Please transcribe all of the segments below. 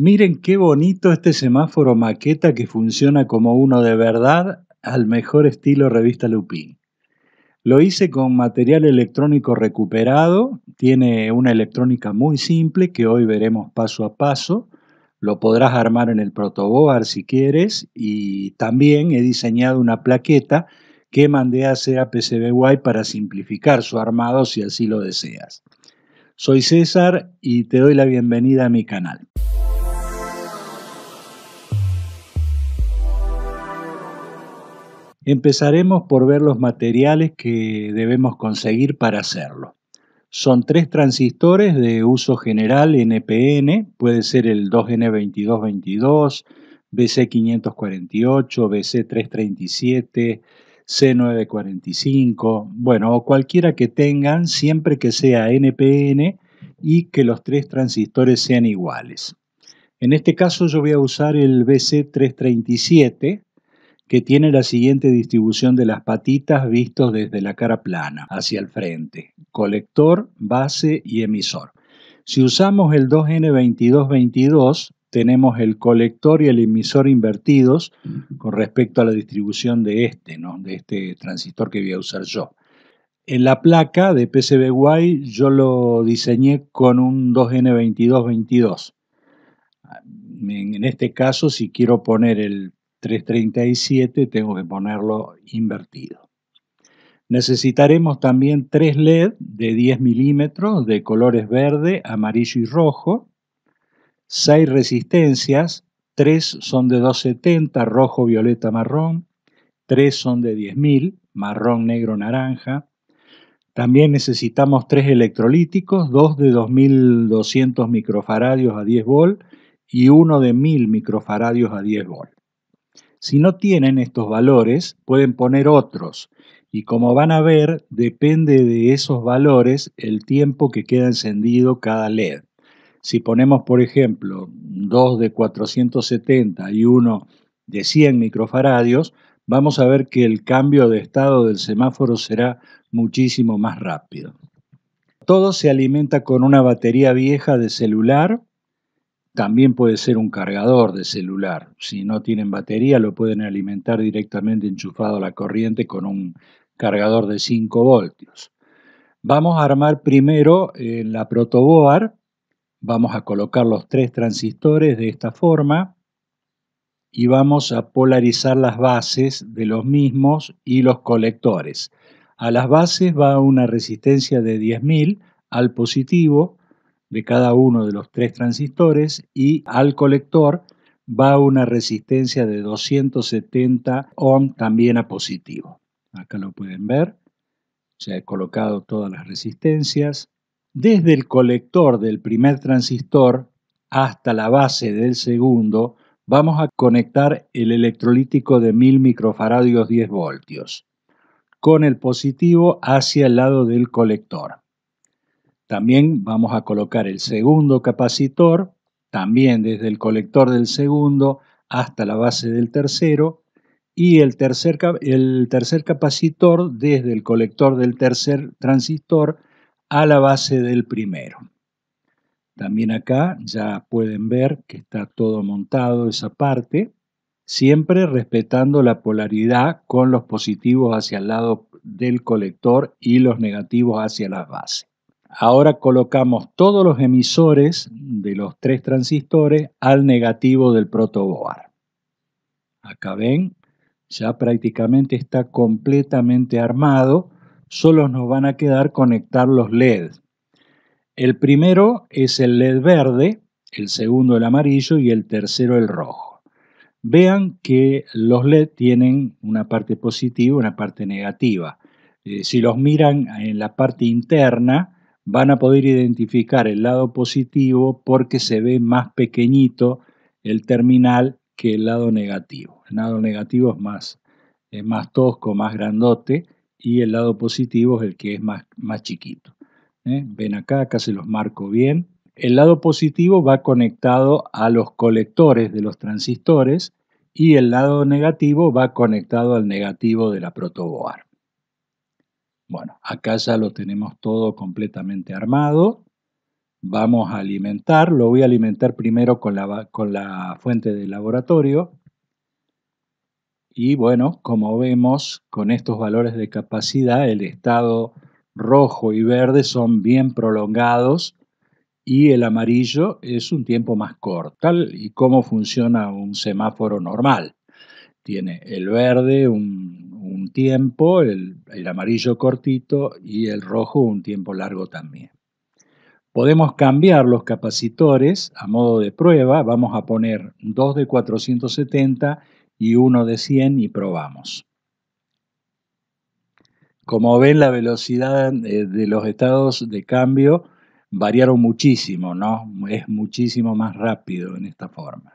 Miren qué bonito este semáforo maqueta que funciona como uno de verdad al mejor estilo revista Lupin. Lo hice con material electrónico recuperado, tiene una electrónica muy simple que hoy veremos paso a paso. Lo podrás armar en el protoboard si quieres y también he diseñado una plaqueta que mandé a hacer a PCBWay para simplificar su armado si así lo deseas. Soy César y te doy la bienvenida a mi canal. Empezaremos por ver los materiales que debemos conseguir para hacerlo. Son tres transistores de uso general NPN, puede ser el 2N2222, BC548, BC337, C945, bueno, o cualquiera que tengan, siempre que sea NPN y que los tres transistores sean iguales. En este caso yo voy a usar el BC337, que tiene la siguiente distribución de las patitas vistos desde la cara plana, hacia el frente: colector, base y emisor. Si usamos el 2N2222, tenemos el colector y el emisor invertidos con respecto a la distribución de de este transistor que voy a usar yo. En la placa de PCBWay yo lo diseñé con un 2N2222. En este caso, si quiero poner el 337, tengo que ponerlo invertido. Necesitaremos también 3 LED de 10 milímetros de colores verde, amarillo y rojo, 6 resistencias, 3 son de 270, rojo, violeta, marrón, 3 son de 10.000, marrón, negro, naranja. También necesitamos 3 electrolíticos, 2 de 2200 microfaradios a 10 volt y uno de 1000 microfaradios a 10 volt. Si no tienen estos valores, pueden poner otros, y como van a ver, depende de esos valores el tiempo que queda encendido cada LED. Si ponemos, por ejemplo, 2 de 470 y uno de 100 microfaradios, vamos a ver que el cambio de estado del semáforo será muchísimo más rápido. Todo se alimenta con una batería vieja de celular. También puede ser un cargador de celular. Si no tienen batería, lo pueden alimentar directamente enchufado a la corriente con un cargador de 5 voltios. Vamos a armar primero en la protoboard. Vamos a colocar los 3 transistores de esta forma y vamos a polarizar las bases de los mismos y los colectores. A las bases va una resistencia de 10.000 al positivo de cada uno de los 3 transistores y al colector va una resistencia de 270 ohm también a positivo. Acá lo pueden ver, ya he colocado todas las resistencias. Desde el colector del primer transistor hasta la base del segundo vamos a conectar el electrolítico de 1000 microfaradios 10 voltios con el positivo hacia el lado del colector. También vamos a colocar el segundo capacitor, también desde el colector del segundo hasta la base del tercero, y el tercer capacitor desde el colector del tercer transistor a la base del primero. También acá ya pueden ver que está todo montado esa parte, siempre respetando la polaridad con los positivos hacia el lado del colector y los negativos hacia la base. Ahora colocamos todos los emisores de los 3 transistores al negativo del protoboard. Acá ven, ya prácticamente está completamente armado, solo nos van a quedar conectar los LED. El primero es el LED verde, el segundo el amarillo y el tercero el rojo. Vean que los LED tienen una parte positiva y una parte negativa. Si los miran en la parte interna, van a poder identificar el lado positivo porque se ve más pequeñito el terminal que el lado negativo. El lado negativo es más tosco, más grandote, y el lado positivo es el que es más chiquito. Ven acá se los marco bien. El lado positivo va conectado a los colectores de los transistores y el lado negativo va conectado al negativo de la protoboard. Bueno, acá ya lo tenemos todo completamente armado. Vamos a alimentar, lo voy a alimentar primero con la fuente del laboratorio y bueno, como vemos, con estos valores de capacidad, el estado rojo y verde son bien prolongados y el amarillo es un tiempo más corto. Tal y cómo funciona un semáforo normal. Tiene el verde un tiempo, el amarillo cortito y el rojo un tiempo largo también. Podemos cambiar los capacitores a modo de prueba. Vamos a poner dos de 470 y uno de 100 y probamos. Como ven, la velocidad de los estados de cambio variaron muchísimo, ¿no? Es muchísimo más rápido en esta forma.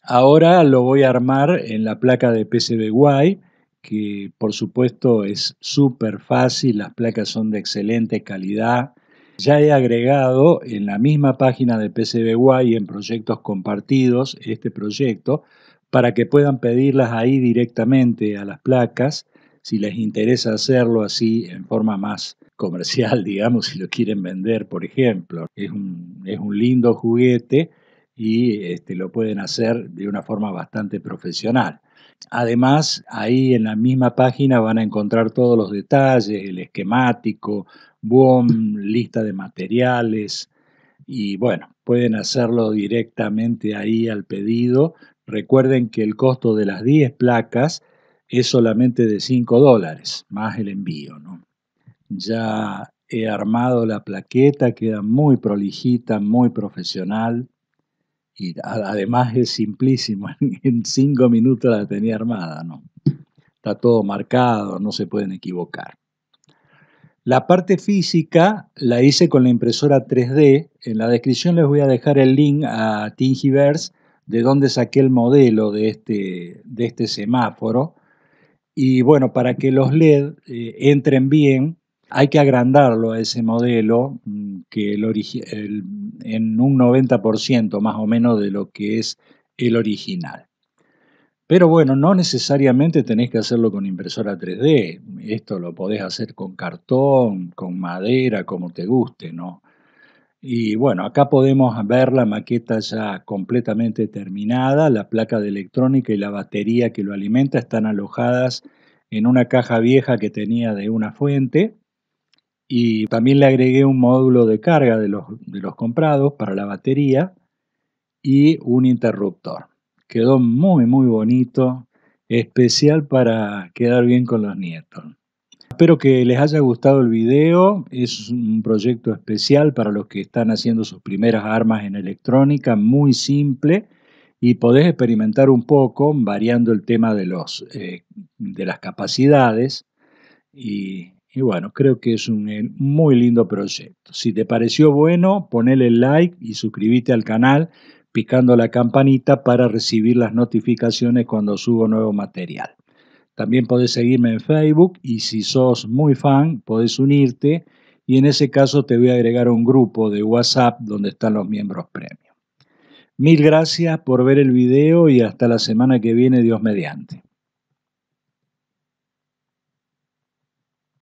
Ahora lo voy a armar en la placa de PCBWay, que por supuesto es súper fácil, las placas son de excelente calidad. Ya he agregado en la misma página de PCBWay en proyectos compartidos este proyecto para que puedan pedirlas ahí directamente a las placas si les interesa hacerlo así en forma más comercial, digamos, si lo quieren vender, por ejemplo. Es un lindo juguete y lo pueden hacer de una forma bastante profesional. Además, ahí en la misma página van a encontrar todos los detalles, el esquemático, BOM, lista de materiales y bueno, pueden hacerlo directamente ahí al pedido. Recuerden que el costo de las 10 placas es solamente de $5, más el envío, ¿no? Ya he armado la plaqueta, queda muy prolijita, muy profesional. Y además es simplísimo, en 5 minutos la tenía armada, ¿no? Está todo marcado, no se pueden equivocar. La parte física la hice con la impresora 3D. En la descripción les voy a dejar el link a Thingiverse, de donde saqué el modelo de este semáforo. Y bueno, para que los LED entren bien, hay que agrandarlo a ese modelo, que en un 90% más o menos de lo que es el original. Pero bueno, no necesariamente tenés que hacerlo con impresora 3D. Esto lo podés hacer con cartón, con madera, como te guste, ¿no? Y bueno, acá podemos ver la maqueta ya completamente terminada. La placa de electrónica y la batería que lo alimenta están alojadas en una caja vieja que tenía de una fuente. Y también le agregué un módulo de carga de los comprados para la batería y un interruptor. Quedó muy, muy bonito, especial para quedar bien con los nietos. Espero que les haya gustado el video. Es un proyecto especial para los que están haciendo sus primeras armas en electrónica, muy simple, y podés experimentar un poco variando el tema de las capacidades. Y bueno, creo que es un muy lindo proyecto. Si te pareció bueno, ponele like y suscríbete al canal picando la campanita para recibir las notificaciones cuando subo nuevo material. También podés seguirme en Facebook y si sos muy fan, podés unirte y en ese caso te voy a agregar a un grupo de WhatsApp donde están los miembros premium. Mil gracias por ver el video y hasta la semana que viene, Dios mediante.